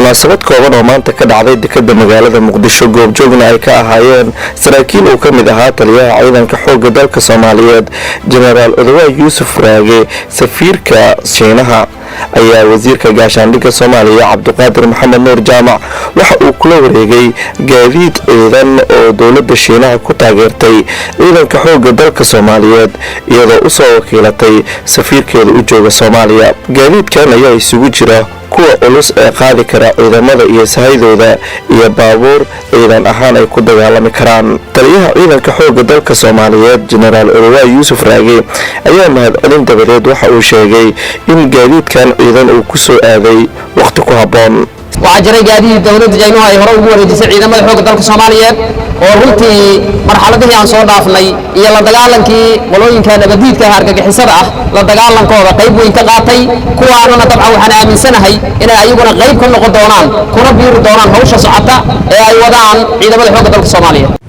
munaasabad kooban oo maanta ka dhacday dekedda magaalada muqdisho goobjoogna ay ka ahaayeen saraakiil uu ka mid ahaa taliyaha ciidanka xoogga dalka Soomaaliyeed Generaal Odawa Yuusuf Raage safiirka Shiinaha ayaa wasiirka gaashaandhigga Soomaaliya Cabduqaadir Maxamed Nuur Jaamac waxa uu kula wareegay gaadiid ciidan oo dawladda Shiinaha ku taageertay ciidanka xoogga dalka Soomaaliyeed iyadoo u soo wakiilatay safiirkeeda u jooga Soomaaliya. gaadiidkan ayaa isugu jira kuwa culus ee qaadi kara ciidamada iyo sahaydooda iyo baabuur ciidan ahaan ay ku dagaalami karaan. taliyaha ciidanka xoogga dalka Soomaaliyeed Generaal Odawa Yuusuf Raage ayaa mahadcelin dabadeed waxa uu sheegay in gaadiidkan ciidan uu ku soo aaday waqti ku habboon. waxaa jiray gaadiid dawladda Jaynuhu ay hore ugu wareejisay ciidamada xoogga dalka Soomaaliyeed oo runtii marxaladihii aan soo dhaafnay iyo la dagaalankii qolooyinka nabadiidka argagixisada ah la dagaalankooda qayb weyn ka qaatay kuwaana dabcan waxaan aaminsanahay inay ayaguna qayb ka noqon doonaan kuna biiri doonaan hawsha socota ee ay wadaan ciidamada xoogga dalka Soomaaliyeed.